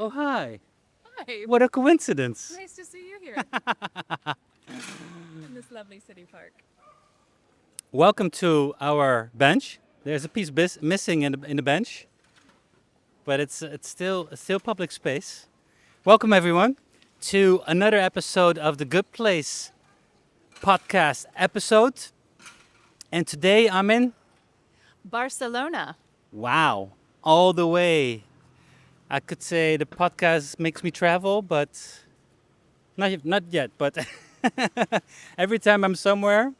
Oh, hi. Hi. What a coincidence. Nice to see you here in this lovely city park. Welcome to our bench. There's a piece missing in the bench, but it's still public space. Welcome everyone to another episode of the Good Place podcast episode. And today I'm in Barcelona. wow, all the way. I could say the podcast makes me travel, but not yet, but every time I'm somewhere,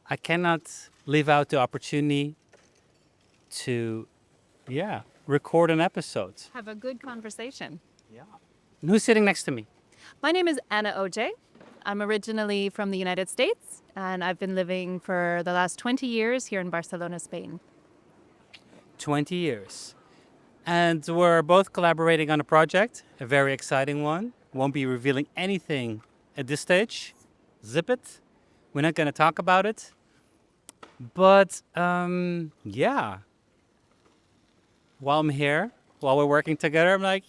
I cannot leave out the opportunity to, record an episode. Have a good conversation. Yeah. And who's sitting next to me? My name is Anna OJ. I'm originally from the United States, and I've been living for the last 20 years here in Barcelona, Spain. 20 years. And we're both collaborating on a project, a very exciting one. Won't be revealing anything at this stage. Zip it. We're not going to talk about it. But, while I'm here, while we're working together, I'm like,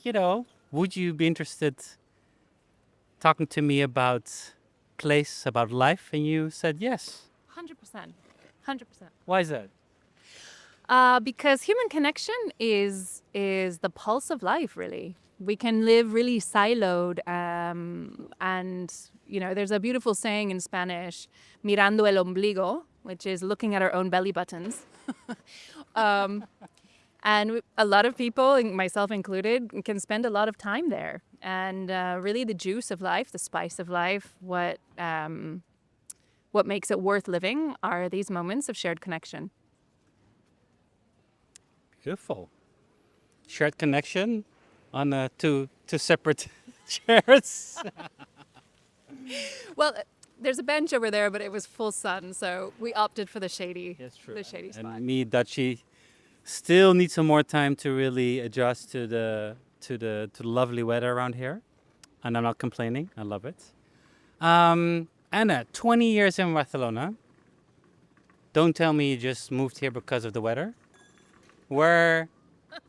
would you be interested talking to me about place, about life? And you said yes. 100%. 100%. Why is that? Because human connection is the pulse of life, really. We can live really siloed, and there's a beautiful saying in Spanish, "mirando el ombligo," which is looking at our own belly buttons. And a lot of people, myself included, can spend a lot of time there. And really, the juice of life, the spice of life, what makes it worth living are these moments of shared connection. Beautiful. Shared connection on two separate chairs. Well, there's a bench over there, but it was full sun, so we opted for the shady And spot. me, Dutchie, still need some more time to really adjust to the lovely weather around here, and I'm not complaining. I love it. Anna, 20 years in Barcelona. Don't tell me you just moved here because of the weather. Where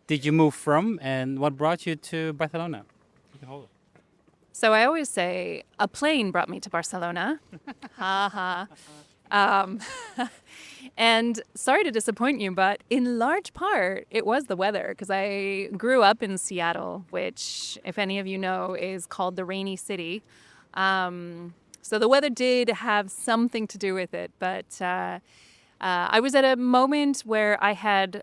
did you move from, and what brought you to Barcelona? You can hold it. So I always say a plane brought me to Barcelona. Ha ha. Um, and sorry to disappoint you, but in large part, it was the weather because I grew up in Seattle, which, if any of you know, is called the rainy city. So the weather did have something to do with it, but I was at a moment where I had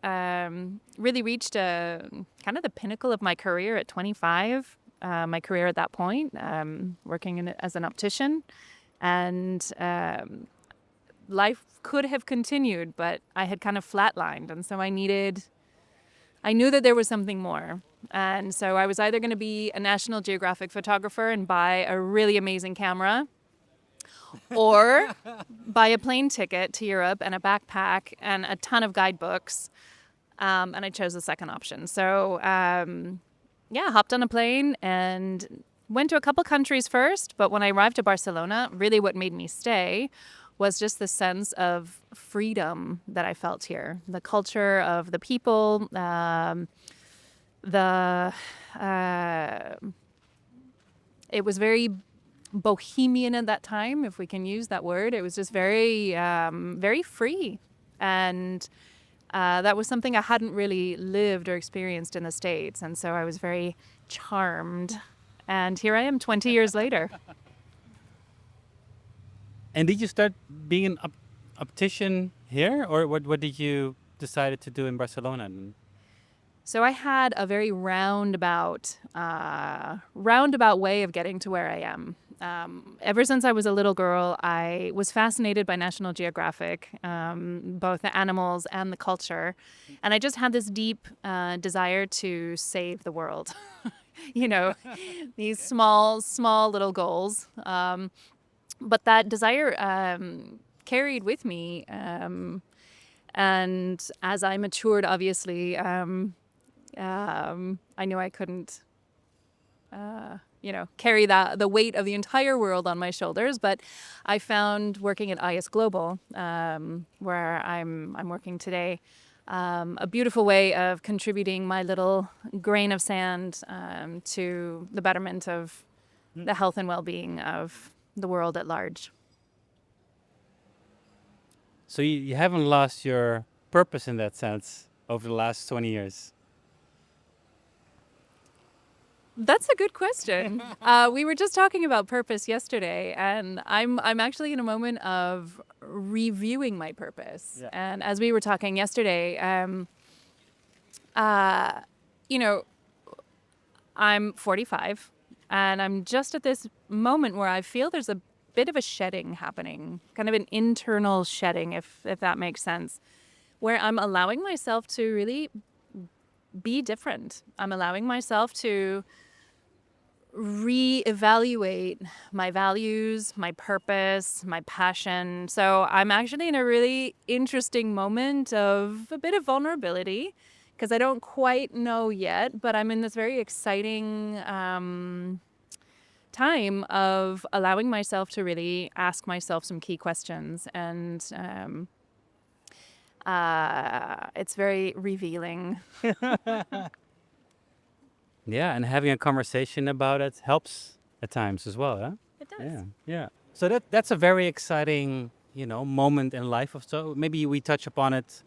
really reached kind of the pinnacle of my career at 25. My career at that point, working as an optician, and life could have continued, but I had kind of flatlined, and so I knew that there was something more. And so I was either going to be a National Geographic photographer and buy a really amazing camera, or buy a plane ticket to Europe and a backpack and a ton of guidebooks. And I chose the second option. So, hopped on a plane and went to a couple countries first. But when I arrived to Barcelona, really what made me stay was just the sense of freedom that I felt here. The culture of the people, it was very bohemian at that time, if we can use that word. It was just very, very free. And that was something I hadn't really lived or experienced in the States. And so I was very charmed. And here I am 20 years later. And did you start being an optician here, or what did you decided to do in Barcelona? So I had a very roundabout way of getting to where I am. Ever since I was a little girl, I was fascinated by National Geographic, both the animals and the culture. And I just had this deep desire to save the world. These small little goals. But that desire carried with me. And as I matured, obviously, I knew I couldn't carry the weight of the entire world on my shoulders. But I found working at IS Global, where I'm working today, a beautiful way of contributing my little grain of sand to the betterment of the health and well-being of the world at large. So you haven't lost your purpose in that sense over the last 20 years. That's a good question. We were just talking about purpose yesterday, and I'm actually in a moment of reviewing my purpose. Yeah. And as we were talking yesterday, you know, I'm 45, and I'm just at this moment where I feel there's a bit of a shedding happening, kind of an internal shedding, if that makes sense, where I'm allowing myself to really be different. I'm allowing myself to reevaluate my values, my purpose, my passion. So I'm actually in a really interesting moment of a bit of vulnerability because I don't quite know yet, but I'm in this very exciting time of allowing myself to really ask myself some key questions. And it's very revealing. Yeah, and having a conversation about it helps at times as well, huh? It does. Yeah, yeah. So that's a very exciting, moment in life. So maybe we touch upon it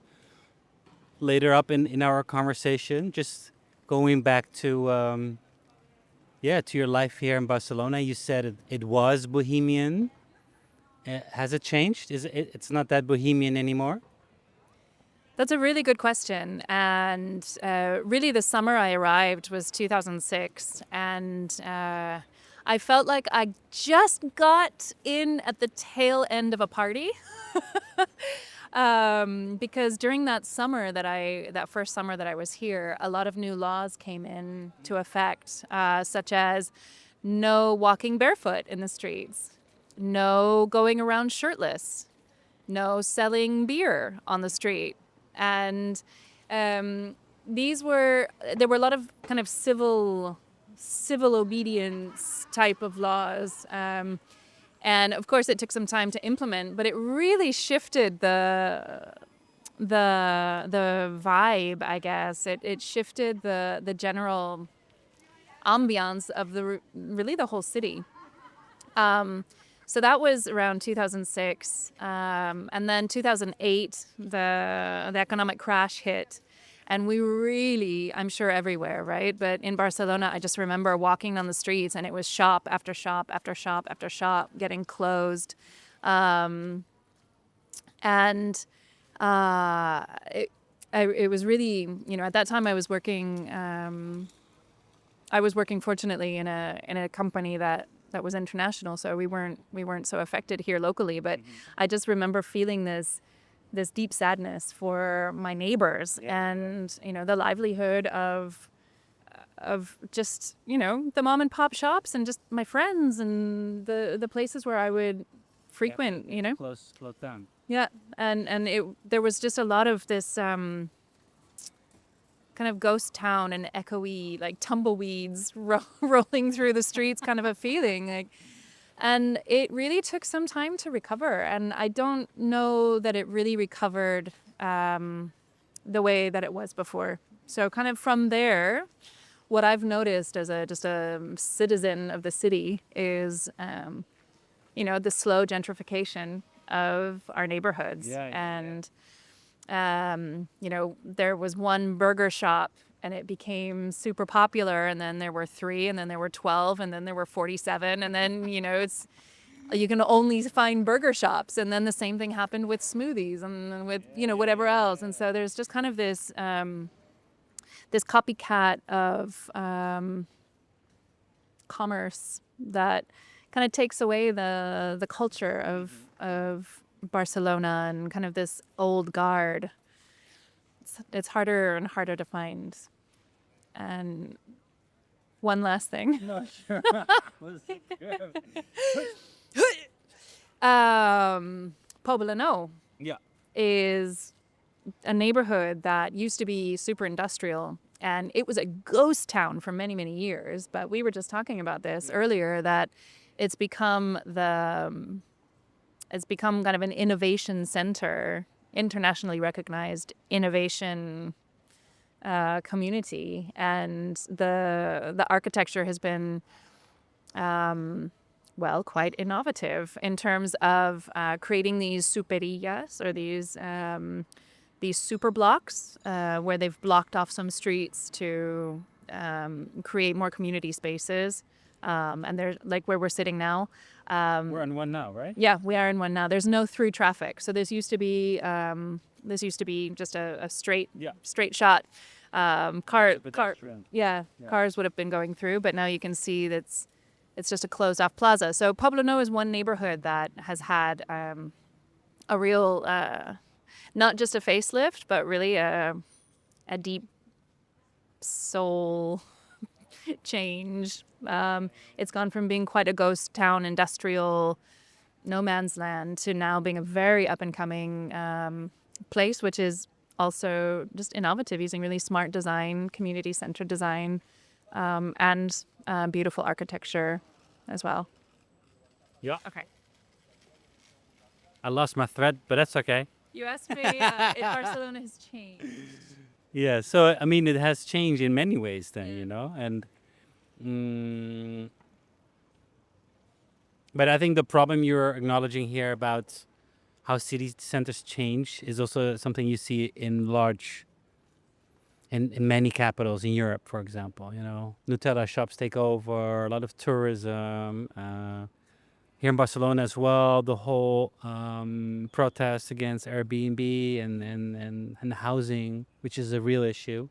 later up in our conversation. Just going back to to your life here in Barcelona. You said it was bohemian. Has it changed? It's not that bohemian anymore? That's a really good question. And really, the summer I arrived was 2006. And I felt like I just got in at the tail end of a party. Because during that first summer that I was here, a lot of new laws came in to effect, such as no walking barefoot in the streets, no going around shirtless, no selling beer on the street. And there were a lot of kind of civil obedience type of laws. And of course, it took some time to implement, but it really shifted the vibe, I guess. It shifted the general ambiance of really the whole city. So that was around 2006. And then 2008, the economic crash hit. And we really, I'm sure everywhere, right? But in Barcelona, I just remember walking on the streets and it was shop after shop after shop after shop getting closed. It was really, at that time I was working fortunately in a company that was international, so we weren't so affected here locally. But I just remember feeling this deep sadness for my neighbors and the livelihood of just the mom and pop shops and just my friends and the places where I would frequent. Close down. Yeah, and there was just a lot of this kind of ghost town and echoey, like tumbleweeds rolling through the streets kind of a feeling. Like, and it really took some time to recover. And I don't know that it really recovered the way that it was before. So kind of from there, what I've noticed as just a citizen of the city is, the slow gentrification of our neighborhoods. And there was one burger shop and it became super popular, and then there were 3, and then there were 12, and then there were 47, and then you can only find burger shops. And then the same thing happened with smoothies and with whatever else. And so there's just kind of this this copycat of commerce that kind of takes away the culture of Barcelona and kind of this old guard. It's harder and harder to find. And one last thing. No, sure. Poblano Yeah. is a neighborhood that used to be super industrial, and it was a ghost town for many, many years. But we were just talking about this earlier, that it's become kind of an innovation center internationally recognized innovation community, and the architecture has been quite innovative in terms of creating these superillas, or these super blocks where they've blocked off some streets to create more community spaces. And they're like where we're sitting now. We're on one now, right? Yeah, we are in one now. There's no through traffic. So this used to be just a straight shot. Cars would have been going through, but now you can see that's it's just a closed off plaza. So Poblenou is one neighborhood that has had a real not just a facelift, but really a deep soul change. It's gone from being quite a ghost town, industrial, no man's land, to now being a very up and coming place, which is also just innovative, using really smart design, community centered design, and beautiful architecture as well. Yeah. Okay. I lost my thread, but that's okay. You asked me if Barcelona has changed. Yeah, so I mean, it has changed in many ways then, and but I think the problem you're acknowledging here about how city centers change is also something you see in many capitals in Europe, for example. Nutella shops take over, a lot of tourism. Here in Barcelona as well, the whole protest against Airbnb and housing, which is a real issue.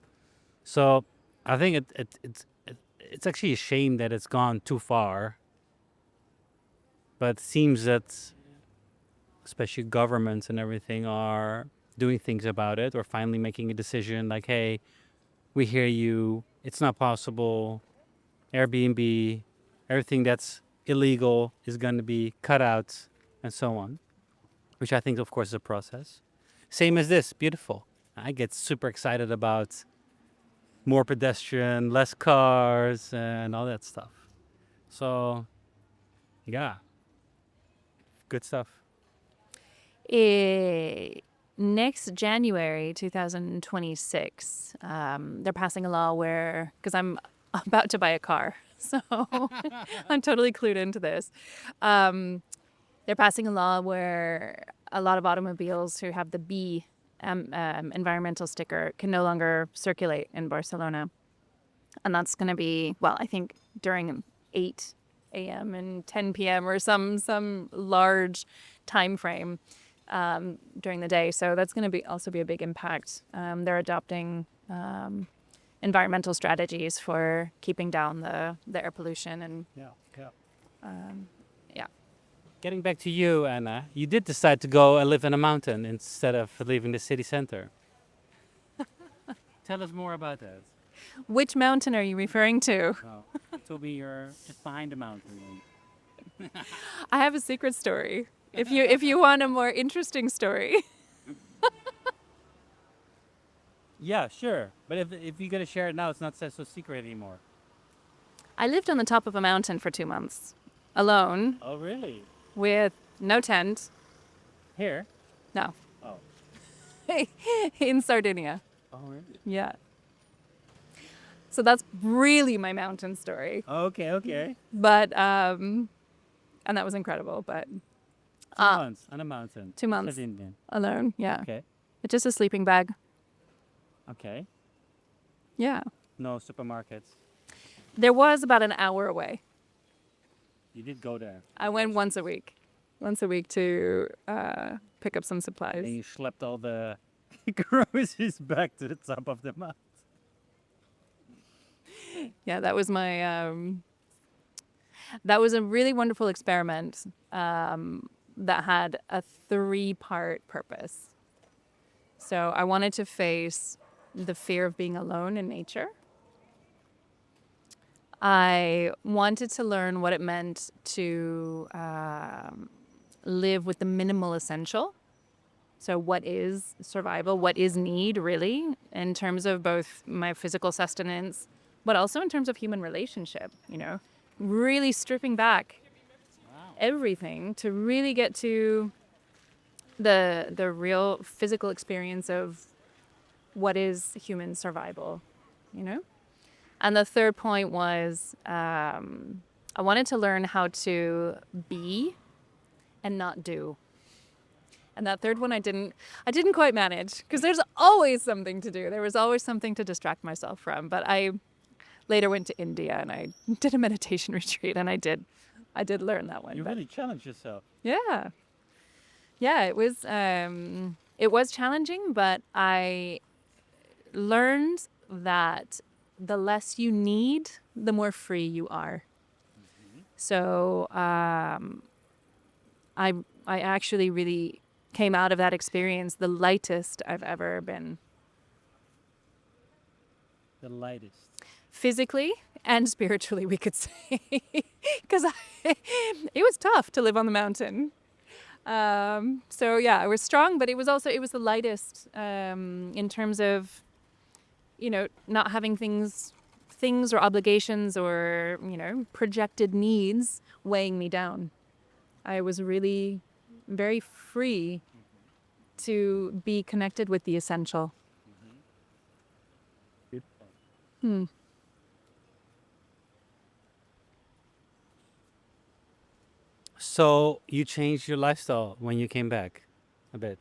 So I think it's actually a shame that it's gone too far. But it seems that especially governments and everything are doing things about it, or finally making a decision like, hey, we hear you, it's not possible. Airbnb, everything that's illegal is going to be cut out, and so on, which I think, of course, is a process. Same as this, beautiful. I get super excited about more pedestrian, less cars, and all that stuff. So, yeah, good stuff. Next January 2026, they're passing a law where, because I'm about to buy a car, so I'm totally clued into this. They're passing a law where a lot of automobiles who have the B environmental sticker can no longer circulate in Barcelona. And that's going to be, I think during 8 a.m. and 10 p.m. or some large time frame during the day. So that's going to also be a big impact. They're adopting environmental strategies for keeping down the air pollution and yeah. Getting back to you, Anna, you did decide to go and live in a mountain instead of leaving the city center. Tell us more about that. Which mountain are you referring to? To be you're just behind the mountain. I have a secret story. If you want a more interesting story. Yeah, sure. But if you're going to share it now, it's not so secret anymore. I lived on the top of a mountain for 2 months, alone. Oh, really? With no tent. Here? No. Oh. In Sardinia. Oh, really? Yeah. So that's really my mountain story. Okay. But, and that was incredible, but... 2 months on a mountain. 2 months. Sardinia. Alone, yeah. Okay. It's just a sleeping bag. Okay. Yeah. No supermarkets. There was about an hour away. You did go there. I went once a week to pick up some supplies. And you schlepped all the groceries back to the top of the mountain. Yeah, that was my. That was a really wonderful experiment that had a 3-part purpose. So I wanted to face the fear of being alone in nature. I wanted to learn what it meant to live with the minimal essential. So what is survival? What is need, really, in terms of both my physical sustenance, but also in terms of human relationship, really stripping back everything to really get to the real physical experience of what is human survival, you know? And the third point was I wanted to learn how to be and not do. And that third one I didn't quite manage because there's always something to do. There was always something to distract myself from. But I later went to India and I did a meditation retreat and I did learn that one. You really challenged yourself. Yeah. Yeah, it was challenging, but I learned that the less you need, the more free you are. So I actually really came out of that experience the lightest I've ever been. The lightest. Physically and spiritually, we could say, because it was tough to live on the mountain. So yeah, I was strong, but it was the lightest in terms of, not having things or obligations or, projected needs weighing me down. I was really very free to be connected with the essential. So you changed your lifestyle when you came back a bit.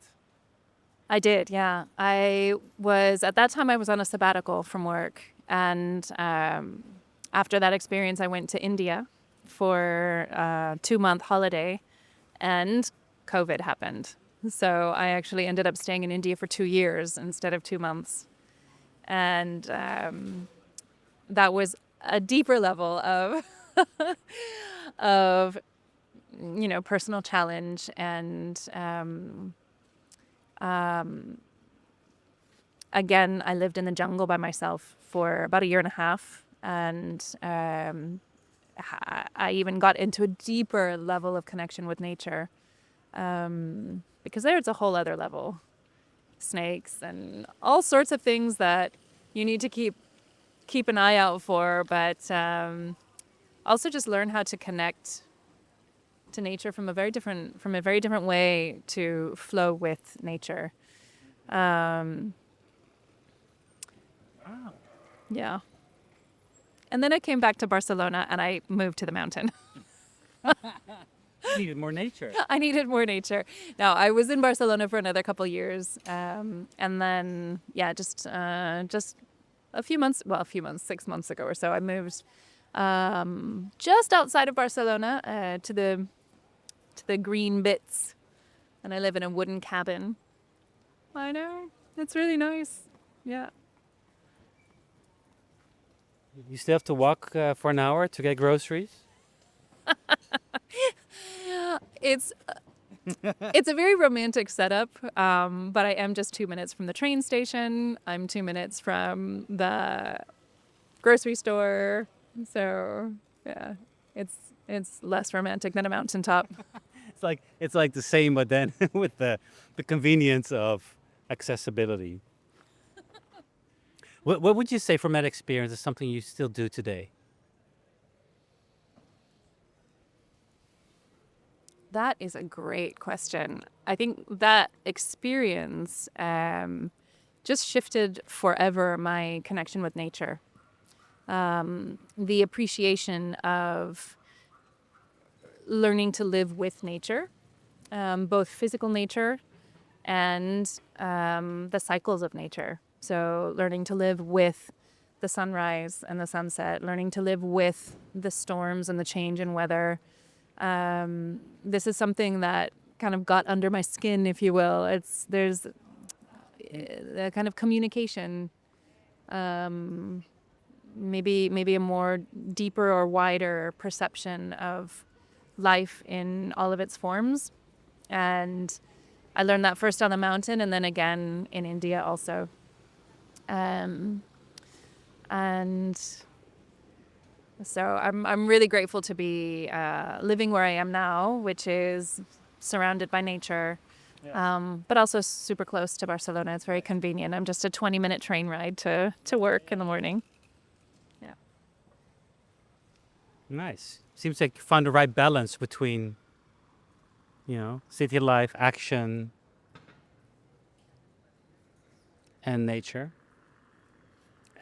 I did, yeah. At that time, I was on a sabbatical from work. And after that experience, I went to India for a 2-month holiday and COVID happened. So I actually ended up staying in India for 2 years instead of 2 months. And that was a deeper level of, of personal challenge and again, I lived in the jungle by myself for about 1.5 years, and I even got into a deeper level of connection with nature, because there it's a whole other level. Snakes and all sorts of things that you need to keep an eye out for, but also just learn how to connect to nature from a very different way to flow with nature. Yeah. And then I came back to Barcelona and I moved to the mountain. You needed more nature. I needed more nature. Now, I was in Barcelona for another couple of years. And then, just a few months, 6 months ago or so, I moved just outside of Barcelona to the green bits. And I live in a wooden cabin. I know. It's really nice. Yeah. You still have to walk for an hour to get groceries? It's a very romantic setup, but I am just 2 minutes from the train station. I'm 2 minutes from the grocery store. So, yeah, it's less romantic than a mountaintop. It's like the same, but then with the convenience of accessibility. What would you say from that experience is something you still do today? That is a great question. I think that experience just shifted forever my connection with nature. The appreciation of learning to live with nature, both physical nature and the cycles of nature. So learning to live with the sunrise and the sunset, learning to live with the storms and the change in weather. This is something that kind of got under my skin, if you will. There's a kind of communication, maybe a more deeper or wider perception of life in all of its forms. And I learned that first on the mountain and then again in India also. And so I'm really grateful to be living where I am now, which is surrounded by nature, but also super close to Barcelona. It's very convenient. I'm just a 20-minute train ride to work in the morning. Yeah. Nice. Seems like you found the right balance between, city life, action, and nature.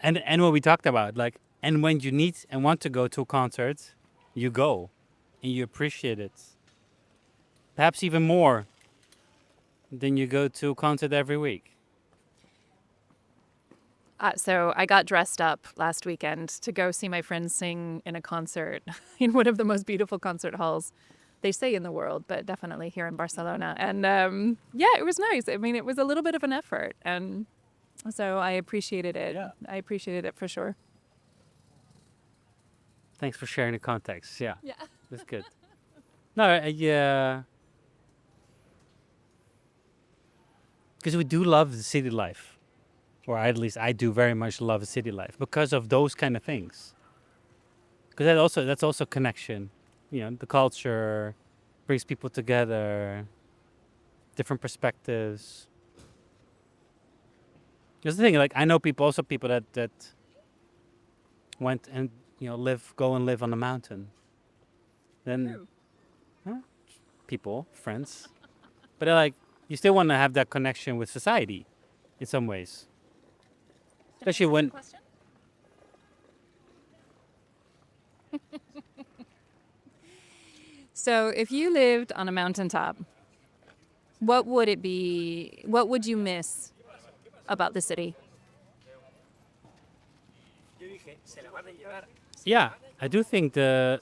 And what we talked about, like, and when you need and want to go to a concert, you go and you appreciate it. Perhaps even more than you go to a concert every week. So I got dressed up last weekend to go see my friends sing in a concert in one of the most beautiful concert halls, they say in the world, but definitely here in Barcelona. And yeah, it was nice. I mean, it was a little bit of an effort, and so I appreciated it. Yeah. I appreciated it for sure. Thanks for sharing the context. Yeah, Yeah. that's good. No, yeah, because we do love the city life, or at least I do very much love the city life because of those kind of things. Because that's also connection. The culture brings people together, different perspectives. There's the thing, like I know people that went and go and live on the mountain. Then huh? People, friends, but they're like you still want to have that connection with society, in some ways. Especially when So if you lived on a mountaintop, what would it be? What would you miss about the city? yeah, I do think that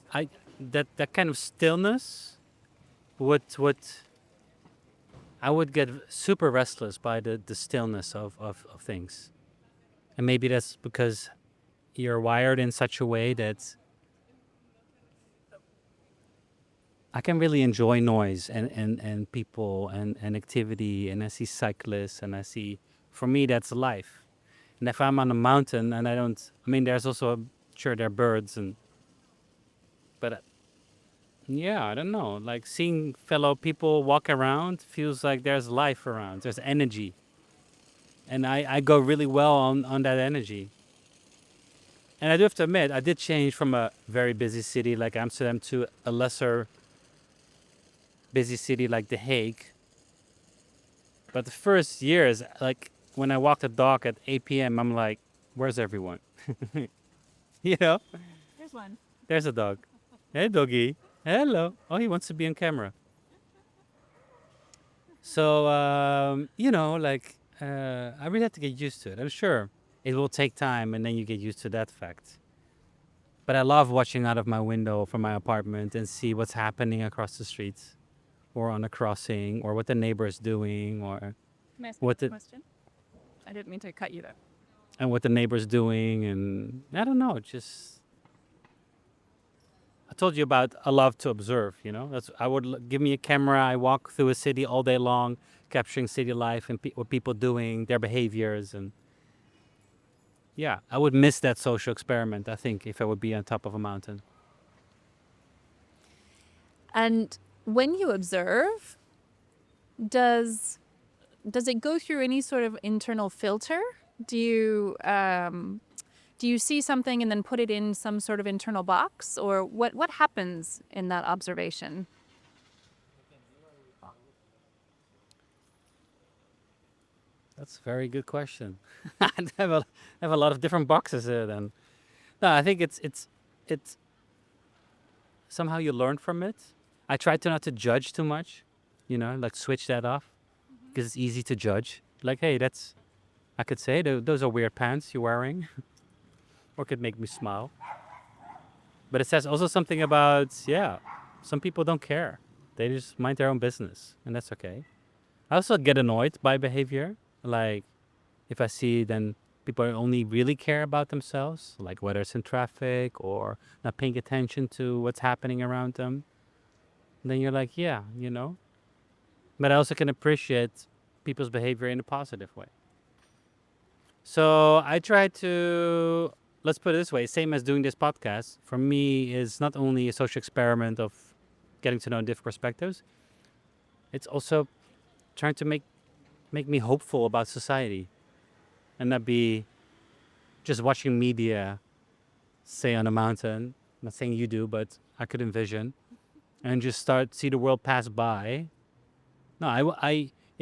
kind of stillness would I would get super restless by the stillness of things. And maybe that's because you're wired in such a way that I can really enjoy noise and people and activity, and I see cyclists and for me that's life. And if I'm on a mountain and there's also, sure, there are birds but yeah, I don't know, like seeing fellow people walk around feels like there's life around, there's energy. And I go really well on that energy. And I do have to admit, I did change from a very busy city like Amsterdam to a lesser busy city like The Hague. But the first years, like when I walk the dog at 8 p.m., I'm like, where's everyone? you know, There's one. there's a dog. Hey, doggy. Hello. Oh, he wants to be on camera. So, I really have to get used to it. I'm sure it will take time and then you get used to that fact. But I love watching out of my window from my apartment and see what's happening across the streets or on a crossing or what the neighbor is doing Can I ask What you a the- question? I didn't mean to cut you there. and what the neighbor's doing. And I don't know, just I told you about I love to observe, give me a camera, I walk through a city all day long, capturing city life and what people doing, their behaviors. And yeah, I would miss that social experiment, I think, if I would be on top of a mountain. And when you observe, does it go through any sort of internal filter? Do you see something and then put it in some sort of internal box, or what happens in that observation? That's a very good question. I have a lot of different boxes there then. No, I think it's somehow you learn from it. I try to not to judge too much, like switch that off because it's easy to judge. Like, hey, I could say those are weird pants you're wearing, or could make me smile. But it says also something about, yeah, some people don't care. They just mind their own business, and that's okay. I also get annoyed by behavior. Like, if I see then people only really care about themselves, like whether it's in traffic or not paying attention to what's happening around them, then you're like, yeah. But I also can appreciate people's behavior in a positive way. So I try to, let's put it this way, same as doing this podcast, for me is not only a social experiment of getting to know different perspectives, it's also trying to make me hopeful about society and not be just watching media, say on a mountain, not saying you do, but I could envision, and just see the world pass by. No,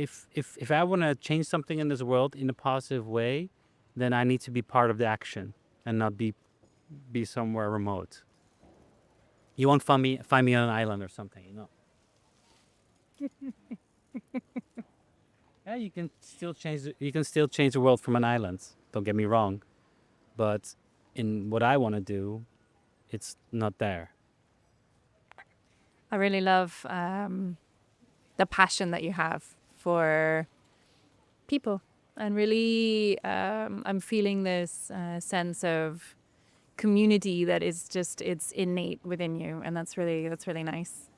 if I want to change something in this world in a positive way, then I need to be part of the action and not be somewhere remote. You won't find me on an island or something, you know. Yeah, you can still change the world from an island. Don't get me wrong, but in what I want to do, it's not there. I really love the passion that you have for people, and really, I'm feeling this sense of community that is just it's innate within you, and that's really nice.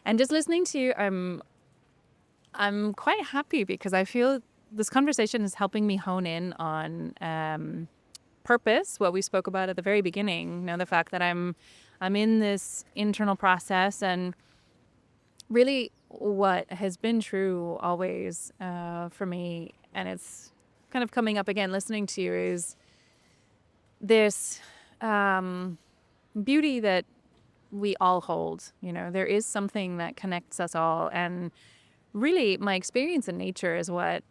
And just listening to you, I'm quite happy because I feel this conversation is helping me hone in on purpose, what we spoke about at the very beginning. You know, the fact that I'm in this internal process, and really what has been true always for me, and it's kind of coming up again listening to you, is this beauty that we all hold. You know, there is something that connects us all, and really my experience in nature is what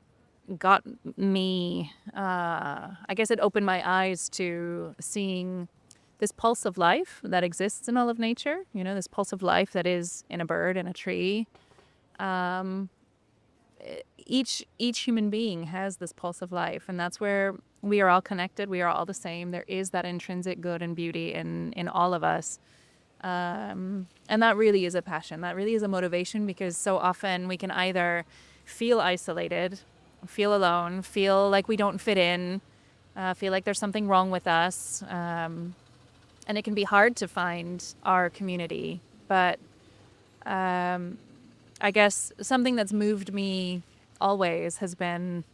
got me, I guess it opened my eyes to seeing this pulse of life that exists in all of nature, you know, this pulse of life that is in a bird, in a tree. Um, each human being has this pulse of life, and that's where we are all connected. We are all the same. There is that intrinsic good and beauty in all of us. And that really is a passion. That really is a motivation, because so often we can either feel isolated, feel alone, feel like we don't fit in, feel like there's something wrong with us. And it can be hard to find our community. But I guess something that's moved me always has been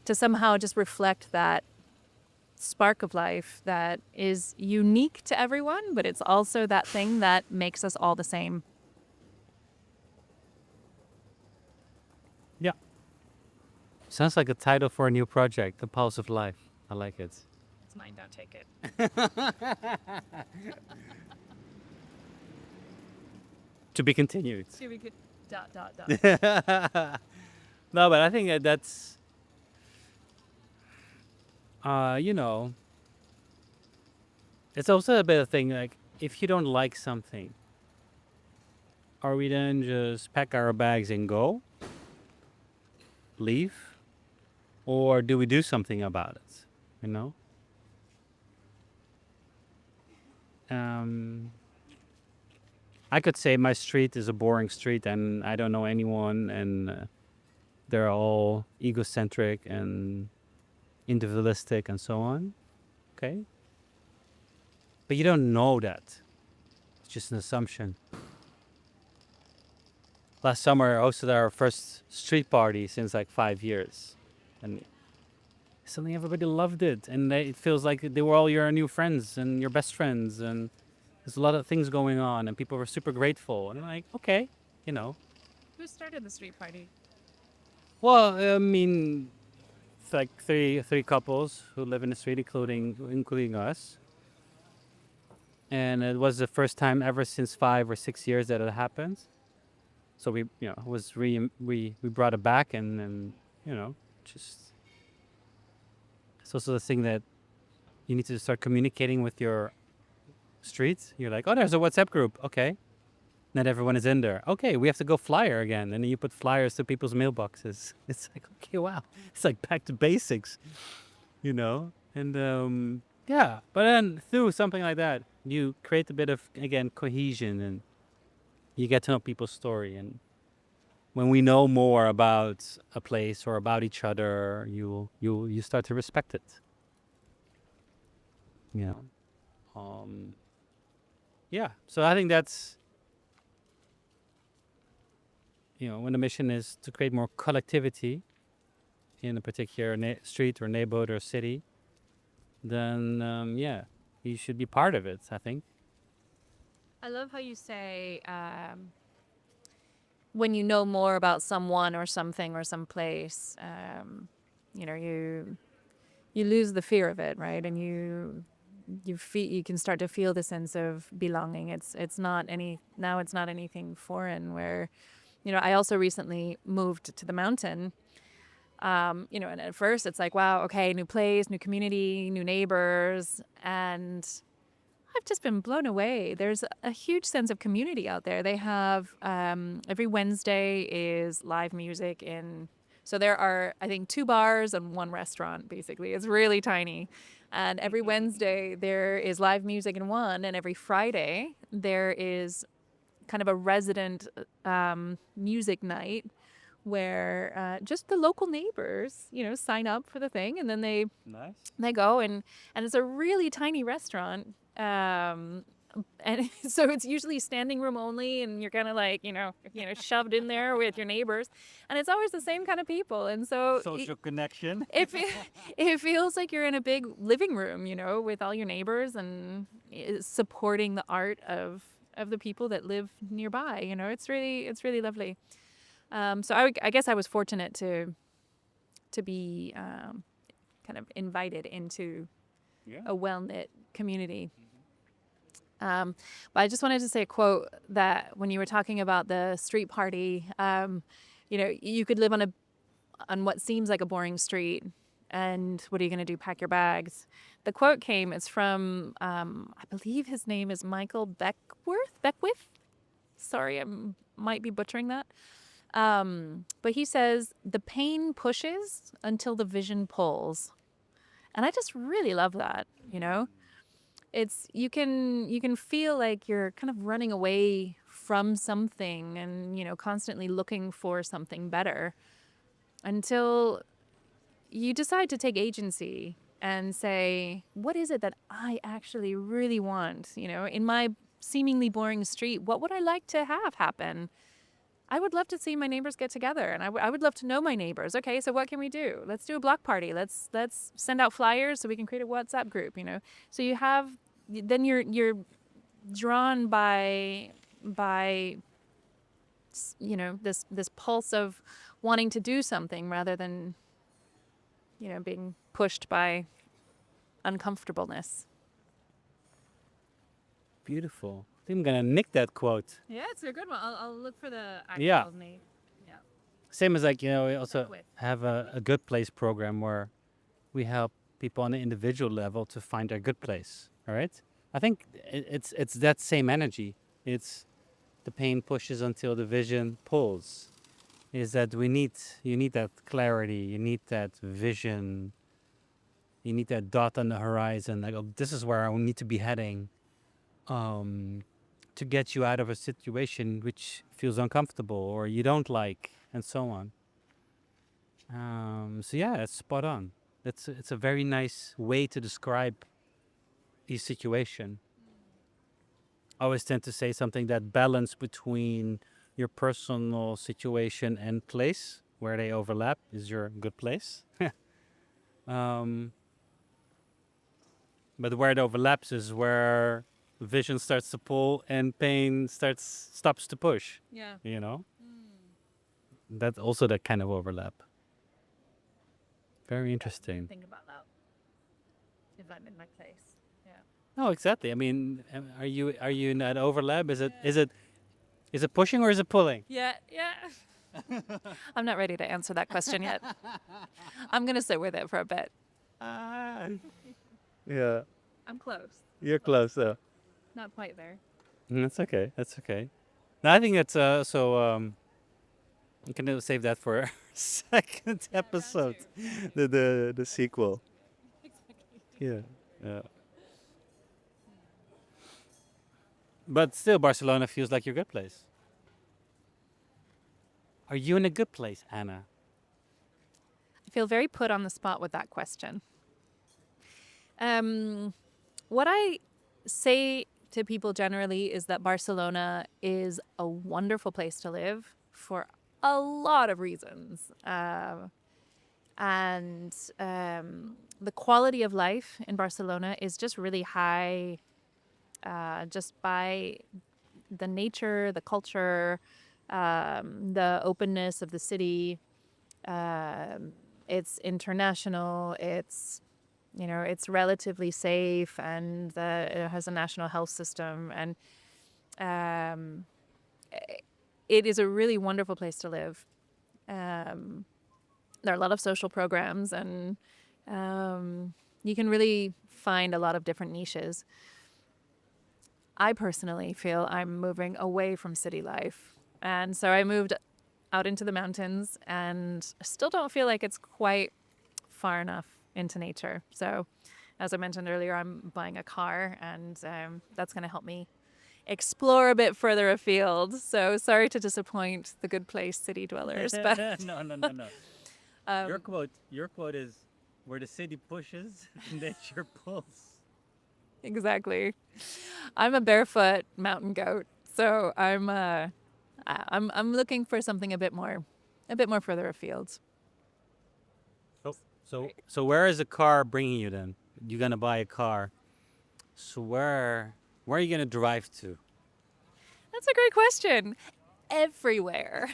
to somehow just reflect that spark of life that is unique to everyone, but it's also that thing that makes us all the same. Yeah. Sounds like a title for a new project, The Pulse of Life. I like it. It's mine, don't take it. To be continued. See, we could ... No, but I think that's, you know, it's also a bit of thing, like, if you don't like something, are we then just pack our bags and go? Leave? Or do we do something about it? You know? I could say my street is a boring street and I don't know anyone, and they're all egocentric and individualistic and so on. Okay? But you don't know that. It's just an assumption. Last summer, I hosted our first street party since like 5 years. And suddenly everybody loved it. And it feels like they were all your new friends and your best friends. And there's a lot of things going on, and people were super grateful. And I'm like, okay, you know. Who started the street party? Well, I mean, it's like three couples who live in the street, including us. And it was the first time ever since 5 or 6 years that it happened. So we, you know, we brought it back, and you know, just it's also the thing that you need to start communicating with your streets. You're like, oh, there's a WhatsApp group. Okay, not everyone is in there. Okay, we have to go flyer again, and then you put flyers to people's mailboxes. It's like, okay, wow, it's like back to basics, you know. And yeah, but then through something like that, you create a bit of, again, cohesion, and you get to know people's story. And when we know more about a place or about each other, you start to respect it. Yeah. Yeah. So I think that's, you know, when the mission is to create more collectivity in a particular street or neighborhood or city, then yeah, you should be part of it, I think. I love how you say when you know more about someone or something or some place, you know, you lose the fear of it, right? And you can start to feel the sense of belonging. It's not anything foreign, where I also recently moved to the mountain. And at first it's like, wow, okay, new place, new community, new neighbors, and I've just been blown away. There's a huge sense of community out there. They have every Wednesday is live music so there are, I think, 2 bars and 1 restaurant, basically. It's really tiny. And every Wednesday there is live music in one, and every Friday there is kind of a resident music night where just the local neighbors, sign up for the thing, and then Nice. they go, and it's a really tiny restaurant. And so it's usually standing room only, and you're kind of like, shoved in there with your neighbors, and it's always the same kind of people. And so Social connection. it feels like you're in a big living room, with all your neighbors, and supporting the art of the people that live nearby. It's really lovely. So I guess I was fortunate to be kind of invited into a well-knit community. But I just wanted to say a quote that when you were talking about the street party, you could live on what seems like a boring street, and what are you going to do? Pack your bags. The quote it's from, I believe his name is Michael Beckwith. Sorry, I might be butchering that. But he says, the pain pushes until the vision pulls. And I just really love that, It's you can feel like you're kind of running away from something and, constantly looking for something better until you decide to take agency and say, what is it that I actually really want? In my seemingly boring street, what would I like to have happen? I would love to see my neighbors get together, and I would love to know my neighbors. Okay, so what can we do? Let's do a block party. Let's send out flyers so we can create a WhatsApp group. So then you're drawn by this pulse of wanting to do something rather than being pushed by uncomfortableness. Beautiful. I think I'm gonna nick that quote. Yeah, it's a good one. I'll look for the actual Yeah. name. Yeah. Same as we also Beckwith. have a good place program where we help people on an individual level to find their good place. All right. I think it's that same energy. It's the pain pushes until the vision pulls. Is that you need that clarity, you need that vision, you need that dot on the horizon. Like, oh, this is where I need to be heading, to get you out of a situation which feels uncomfortable or you don't like, and so on. So yeah, it's spot on. It's a very nice way to describe each situation. I always tend to say something that balance between your personal situation and place, where they overlap, is your good place. But where it overlaps is where vision starts to pull and pain stops to push. Yeah. That's also that kind of overlap. Very interesting. Think about that. If I'm in my place. Yeah. No, exactly. I mean, are you in that overlap? Is it pushing or is it pulling? Yeah. I'm not ready to answer that question yet. I'm gonna sit with it for a bit. Yeah, I'm close. you're close though. Not quite there. That's okay. That's okay. No, I think that's I'm gonna save that for our second episode, the sequel. Yeah, yeah. But still, Barcelona feels like your good place. Are you in a good place, Anna? I feel very put on the spot with that question. What I say to people generally is that Barcelona is a wonderful place to live for a lot of reasons. And the quality of life in Barcelona is just really high, just by the nature, the culture, the openness of the city. It's international. It's relatively safe, and it has a national health system, and it is a really wonderful place to live. There are a lot of social programs, and you can really find a lot of different niches. I personally feel I'm moving away from city life. And so I moved out into the mountains, and I still don't feel like it's quite far enough into nature. So, as I mentioned earlier, I'm buying a car, and that's going to help me explore a bit further afield. So, sorry to disappoint the good place city dwellers, but No, no, no, no. Your quote is, "Where the city pushes, nature pulls." exactly. I'm a barefoot mountain goat, so I'm looking for something a bit more further afield. So where is the car bringing you then? You're gonna buy a car. So where are you gonna drive to? That's a great question. Everywhere.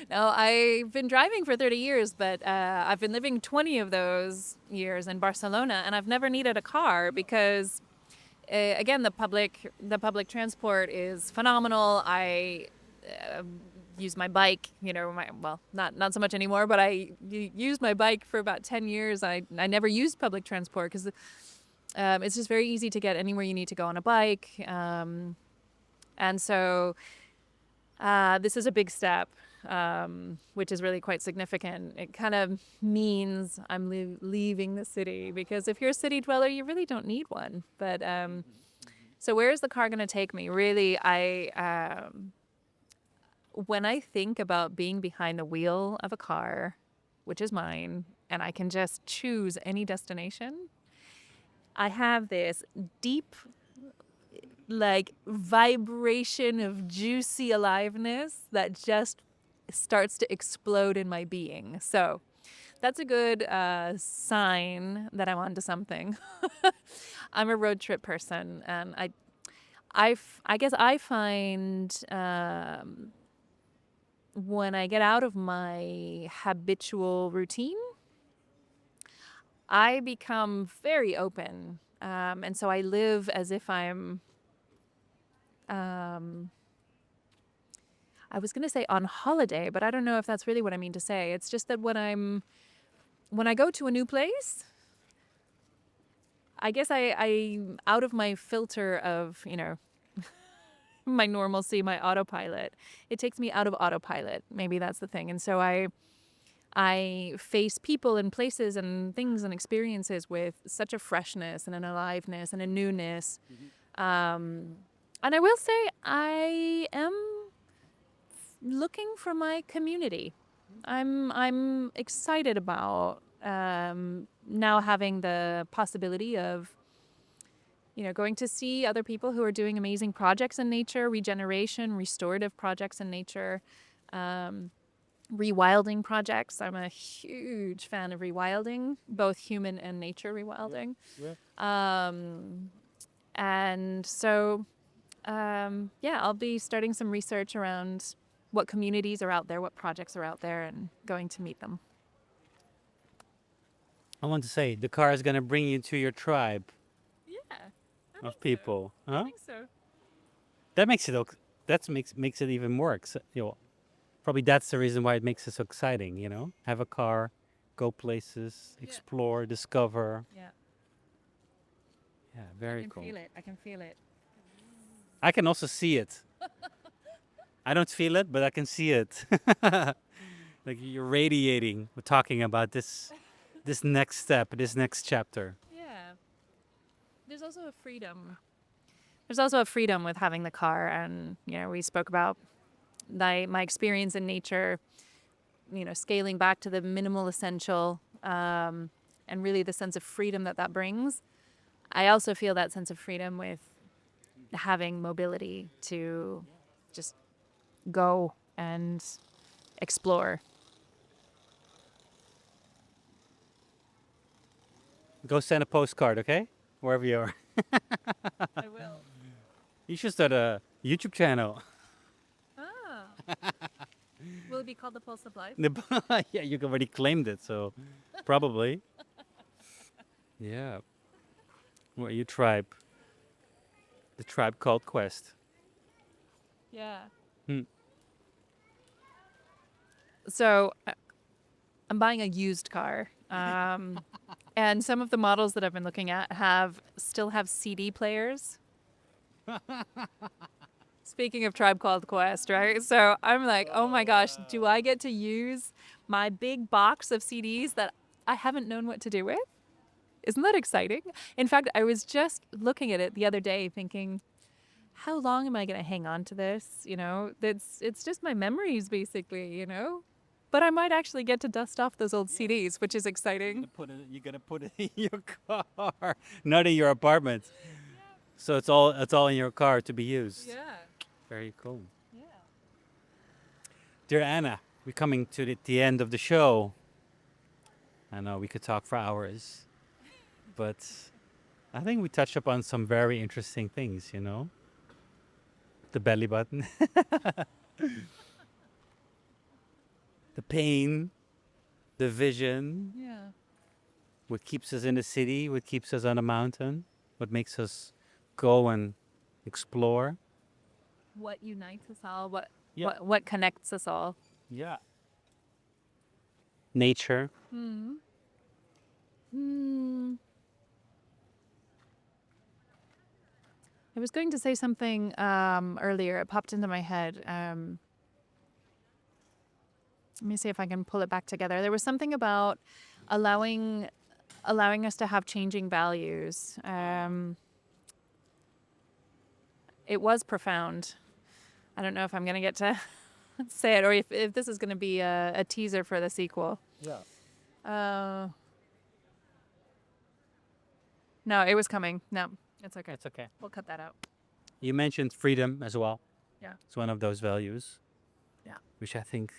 No, I've been driving for 30 years, but I've been living 20 of those years in Barcelona, and I've never needed a car because, again, the public transport is phenomenal. I use my bike, not so much anymore, but I used my bike for about 10 years. I never used public transport because it's just very easy to get anywhere you need to go on a bike. And so this is a big step, which is really quite significant. It kind of means I'm leaving the city, because if you're a city dweller, you really don't need one. But so where is the car going to take me? Really, when I think about being behind the wheel of a car, which is mine, and I can just choose any destination, I have this deep, like, vibration of juicy aliveness that just starts to explode in my being. So that's a good sign that I'm onto something. I'm a road trip person, and I guess I find when I get out of my habitual routine, I become very open. And so I live as if I'm, I was going to say on holiday, but I don't know if that's really what I mean to say. It's just that when I go to a new place, I guess I'm out of my filter of, my normalcy, my autopilot. It takes me out of autopilot. Maybe that's the thing. And so I face people and places and things and experiences with such a freshness and an aliveness and a newness. And I will say I am looking for my community. I'm excited about now having the possibility of going to see other people who are doing amazing projects in nature, regeneration, restorative projects in nature, rewilding projects. I'm a huge fan of rewilding, both human and nature rewilding. Yeah. And so, I'll be starting some research around what communities are out there, what projects are out there, and going to meet them. I want to say the car is gonna bring you to your tribe Yeah, of people. I Huh? think so. That makes it makes it even more probably that's the reason why it makes it so exciting, Have a car, go places, explore, discover. Yeah, Yeah, very cool. feel it. I can feel it. I can also see it. I don't feel it, but I can see it. Like you're radiating. We're talking about this next step, this next chapter. Yeah. There's also a freedom. There's also a freedom with having the car, and we spoke about my experience in nature, scaling back to the minimal essential, and really the sense of freedom that brings. I also feel that sense of freedom with having mobility to just go and explore. Go send a postcard, okay? Wherever you are. I will. You should start a YouTube channel. Will it be called The Pulse of Life? Yeah, you already claimed it, so probably. Yeah. What are you tribe? The tribe called Quest. Yeah. Hmm. So I'm buying a used car. And some of the models that I've been looking at still have CD players. Speaking of Tribe Called Quest, right? So I'm like, oh my gosh, do I get to use my big box of CDs that I haven't known what to do with? Isn't that exciting? In fact, I was just looking at it the other day thinking, how long am I going to hang on to this? You know, it's just my memories basically, you know? But I might actually get to dust off those old CDs, which is exciting. You're gonna put it in your car, not in your apartment. So it's all in your car to be used. Yeah. Very cool. Yeah. Dear Anna, we're coming to the end of the show. I know we could talk for hours, but I think we touched upon some very interesting things, you know? The belly button, the pain, the vision, Yeah. what keeps us in the city, what keeps us on a mountain, what makes us go and explore. What unites us all? What Yeah. what connects us all? Yeah. Nature. Hmm. I was going to say something earlier. It popped into my head. Let me see if I can pull it back together. There was something about allowing us to have changing values. It was profound. I don't know if I'm going to get to say it or if this is going to be a teaser for the sequel. Yeah. No, it was coming. No, it's okay. It's okay. We'll cut that out. You mentioned freedom as well. Yeah. It's one of those values. Yeah. Which I think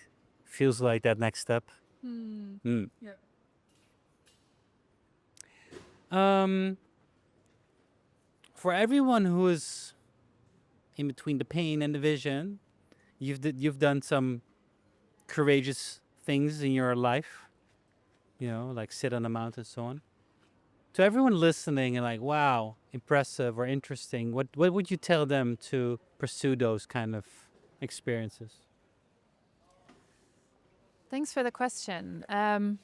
feels like that next step. Mm. Yeah. For everyone who is in between the pain and the vision, you've done some courageous things in your life. You know, like sit on a mountain, so on. To everyone listening and like, wow, impressive or interesting, what would you tell them to pursue those kind of experiences? Thanks for the question. I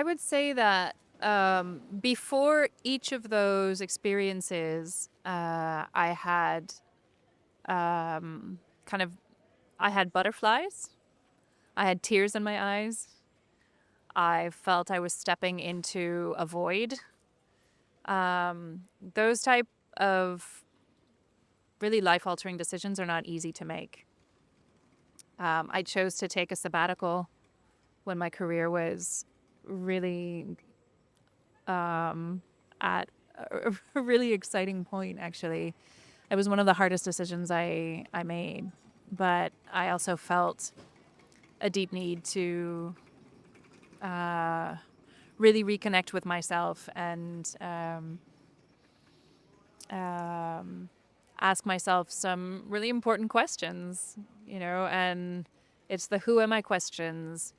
would say that before each of those experiences, I had I had butterflies. I had tears in my eyes. I felt I was stepping into a void. Those type of really life-altering decisions are not easy to make. I chose to take a sabbatical when my career was really at a really exciting point, actually. It was one of the hardest decisions I made, but I also felt a deep need to really reconnect with myself and ask myself some really important questions, you know, and it's the who am I questions.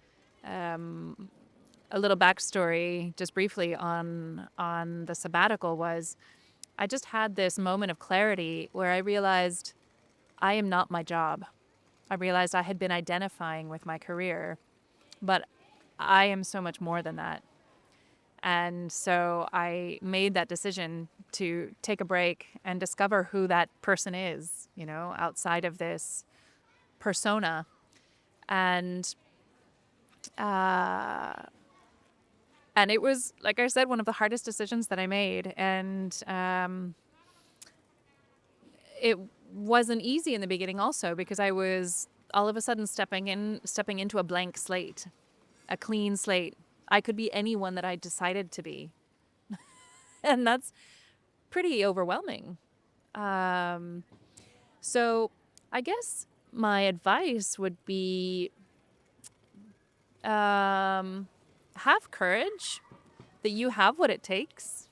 A little backstory, just briefly on the sabbatical was, I just had this moment of clarity where I realized I am not my job. I realized I had been identifying with my career, but I am so much more than that. And so I made that decision to take a break and discover who that person is, you know, outside of this persona. And it was, like I said, one of the hardest decisions that I made. And it wasn't easy in the beginning also, because I was all of a sudden stepping into a blank slate, a clean slate. I could be anyone that I decided to be. And that's pretty overwhelming. So I guess my advice would be have courage, that you have what it takes.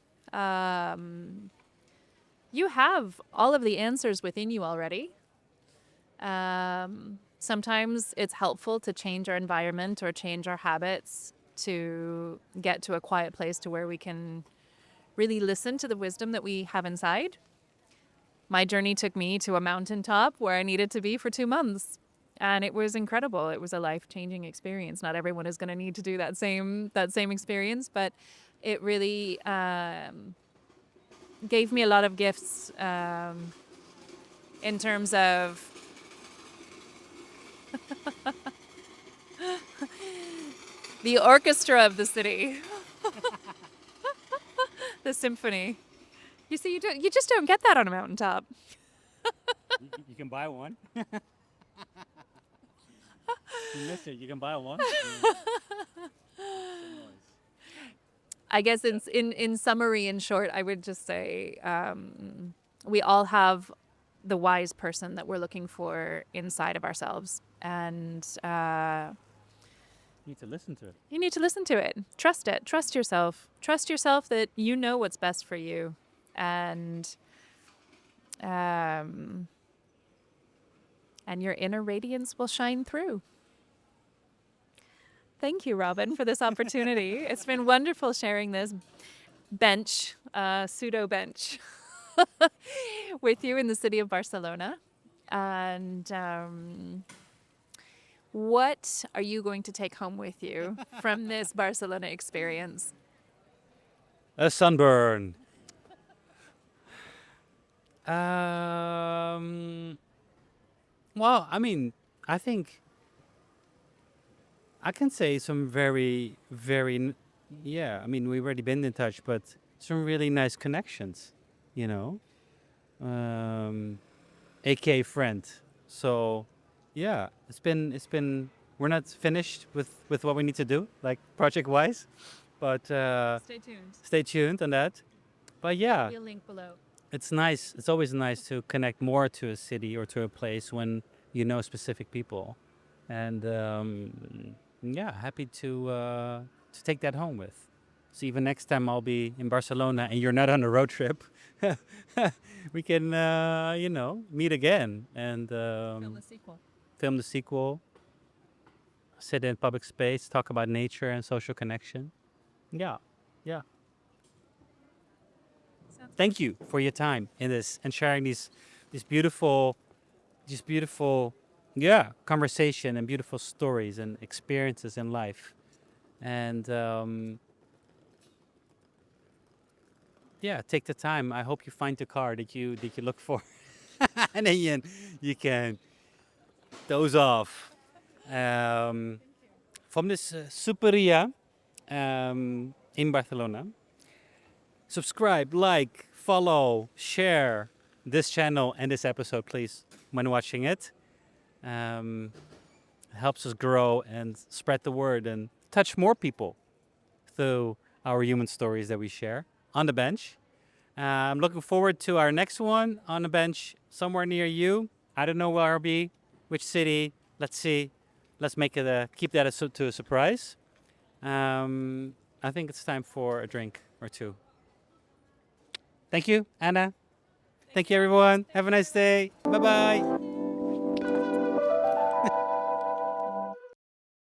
You have all of the answers within you already. Sometimes it's helpful to change our environment or change our habits to get to a quiet place to where we can really listen to the wisdom that we have inside. My journey took me to a mountaintop where I needed to be for 2 months. and it was incredible. It was a life-changing experience. Not everyone is going to need to do that same experience, but it really gave me a lot of gifts in terms of the orchestra of the city, the symphony. You see, you just don't get that on a mountaintop. You can buy one. You missed it. You can buy one. I guess in summary, in short, I would just say we all have the wise person that we're looking for inside of ourselves, and You need to listen to it. you need to listen to it. Trust it. Trust yourself. Trust yourself that you know what's best for you, and your inner radiance will shine through. Thank you, Robin, for this opportunity. It's been wonderful sharing this bench, pseudo bench, with you in the city of Barcelona. And what are you going to take home with you from this Barcelona experience? A sunburn. Well, I mean, I think I can say some very, yeah. I mean, we've already been in touch, but some really nice connections, you know. AK friend. So, yeah, it's been. We're not finished with what we need to do, like project wise, but Stay tuned. stay tuned on that. But yeah, We'll link below. it's nice. It's always nice to connect more to a city or to a place when you know specific people, and yeah, happy to take that home with. So even next time I'll be in Barcelona and you're not on a road trip, we can meet again and Film the sequel. film the sequel. Sit in public space, talk about nature and social connection. Yeah, yeah. Thank you for your time in this and sharing these beautiful, yeah, conversation and beautiful stories and experiences in life. And yeah, take the time. I hope you find the car that you look for, and then you can doze off. From this Superilla in Barcelona. Subscribe, like, follow, share this channel and this episode, please, when watching it. It helps us grow and spread the word and touch more people through our human stories that we share on the bench. I'm looking forward to our next one on the bench somewhere near you. I don't know where I'll be, which city. Let's see. Let's make it keep that to a surprise. I think it's time for a drink or two. Thank you, Anna. Thank you, everyone. Have a nice day. Bye-bye.